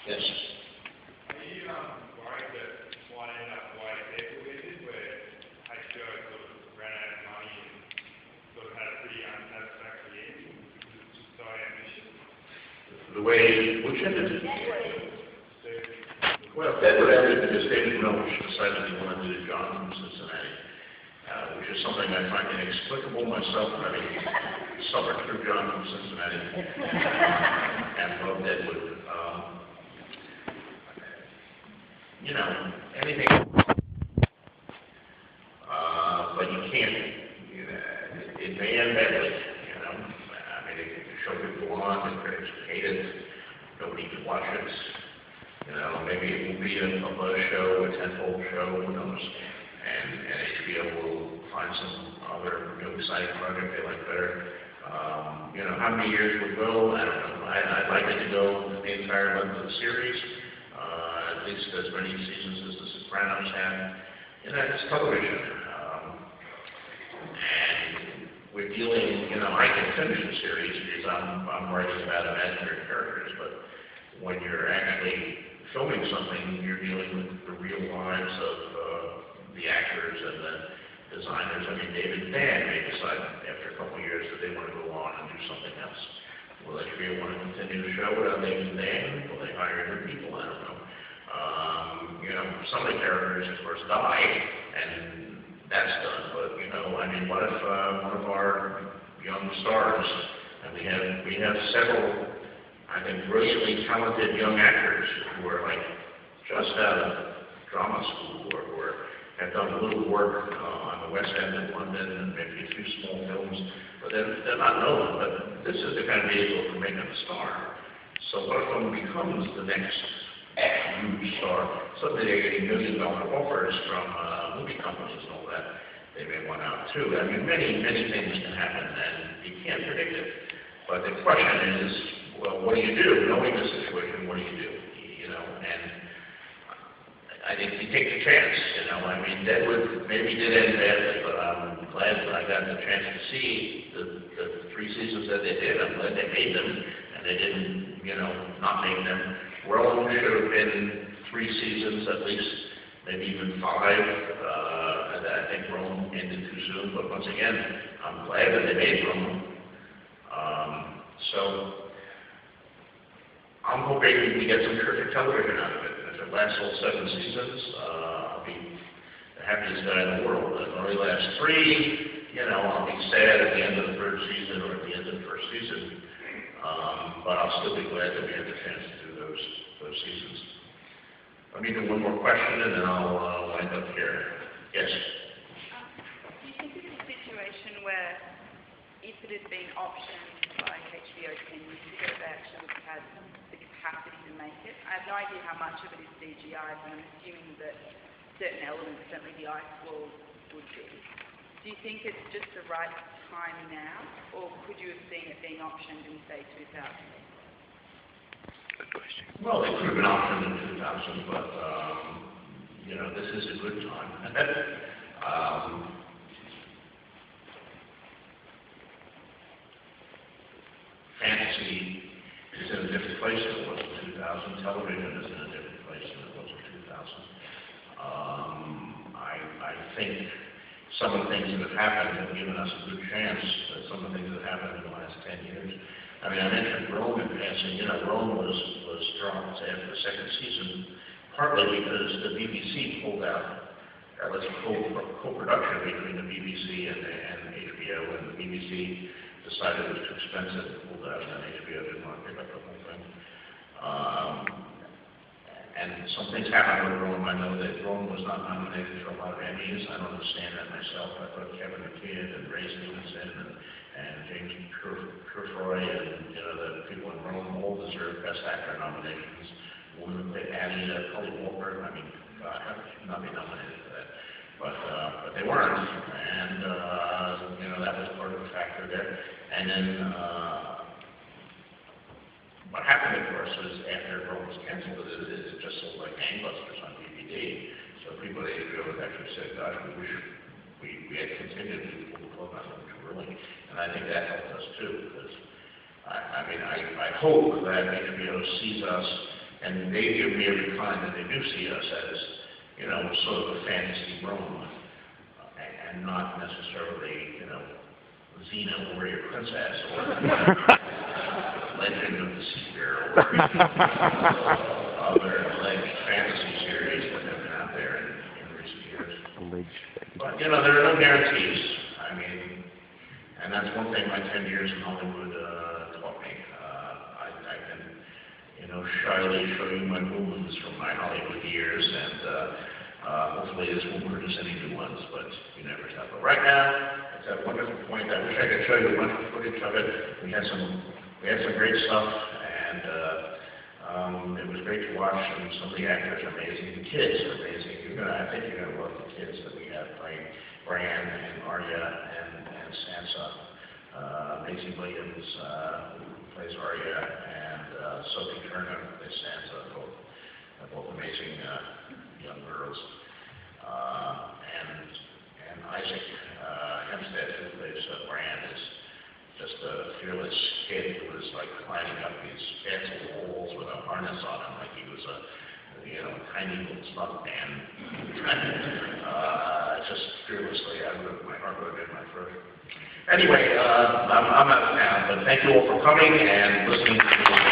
Yes. Are you worried that this might end up the way Deadwood ended, where HBO sort of ran out of money and sort of had a pretty unsatisfactory ending? It's just so ambitious. The way which ended? Well, Deadwood ended because David Milch decided he wanted to do John from Cincinnati, which is something I find inexplicable myself, having suffered through John from Cincinnati and love Deadwood. You know, anything, but you can't, it may end badly, you know. I mean, the show could go on, the critics would hate it, nobody could watch it. You know, maybe it will be a buzz show, a tentpole show, who knows. And HBO will find some other exciting project they like better. You know, how many years will go? I don't know. I'd like it to go the entire length of the series. At least as many seasons as The Sopranos had. You know, it's television. And we're dealing, you know, I can finish the series because I'm writing about imaginary characters, but when you're actually filming something, you're dealing with the real lives of the actors and the designers. I mean, David and Dan may decide after a couple of years that they want to go on and do something else. Will HBO want to continue the show without David and Dan? Will they hire new people? I don't know. You know, some of the characters, of course, die, and that's done. But, you know, I mean, what if one of our young stars, and we have several, I think, brilliantly talented young actors who are like just out of drama school or have done a little work on the West End of London and maybe a few small films, but they're not known. But this is the kind of vehicle for making a star. So what if one becomes the next huge star? Suddenly they're getting $1 million offers from movie companies and all that. They may want out too. I mean, many things can happen, and you can't predict it. But the question is, well, what do you do? Knowing the situation, what do you do? You know, and I think you take the chance. You know, I mean, Deadwood maybe did end badly, but I'm glad that I got the chance to see the 3 seasons that they did. I'm glad they made them, and they didn't, you know, not make them. Rome should have been 3 seasons at least, maybe even 5. And I think Rome ended too soon, but once again, I'm glad that they made Rome. So I'm hoping we get some terrific television out of it. And if it lasts all 7 seasons, I'll be the happiest guy in the world. If it only lasts 3, you know, I'll be sad at the end of the 3rd season or at the end of the 1st season. But I'll still be glad that we had the chance to do those seasons. Let me do one more question and then I'll wind up here. Yes? Do you think it's a situation where if it had been optioned by HBO 10 years ago, they actually would have had the capacity to make it? I have no idea how much of it is CGI, but I'm assuming that certain elements, certainly the ice wall, would be. Do you think it's just the right time now, or could you have seen it being optioned in, say, 2000? Good question. Well, it could have been optioned in 2000, but, you know, this is a good time. Fantasy is in a different place than it was in 2000. Television is in a different place than it was in 2000. I think some of the things that have happened have given us a good chance. Some of the things that happened in the last 10 years. I mean, I mentioned Rome in passing. You know, Rome was dropped after the 2nd season, partly because the BBC pulled out. That was a co-production between the BBC and HBO, and the BBC decided it was too expensive to pull out, and HBO didn't want to pick up the whole thing. And some things happened with Rome. I know that Rome was not nominated for a lot of Emmys. I don't understand that myself. I thought Kevin McKidd and Ray Stevenson and James Purefoy and, you know, the people in Rome all deserve Best Actor nominations. Women played Annie, Cully Walker. I mean, God, how could she not be nominated for that? But they weren't, and you know, that was part of the factor there. And then what happened, of course, was after Rome was canceled, it just sold like gangbusters on DVD. So people at HBO actually said, "Gosh, we wish we had continued to pull the plug on them too early." And I think that helped us too, because I mean, I hope that HBO sees us And they give me every time that they do see us as, you know, sort of a fantasy Rome, and not necessarily, you know, Xena Warrior Princess or Legend of the Sea Bear or other alleged fantasy series that have been out there in recent years. But, you know, there are no guarantees. I mean, and that's one thing my 10 years in Hollywood taught me. I can, you know, shyly show you my moons from my Hollywood years, and hopefully this won't produce any new ones, but you never tell. But right now, it's that wonderful point. I wish I could show you a bunch of footage of it. We had some great stuff, and it was great to watch. And some of the actors are amazing. The kids are amazing. I think you're gonna love the kids that we have playing Bran and Arya and Sansa. Maisie Williams, who plays Arya, and Sophie Turner, who plays Sansa. Both amazing young girls. And Isaac Hempstead, who plays Bran, is just a fearless kid who was like climbing up these fancy walls with a harness on him, like he was a, you know, tiny little stunt man. Just fearlessly, my heart would have been my first. Anyway, I'm out of town, but thank you all for coming and listening to me.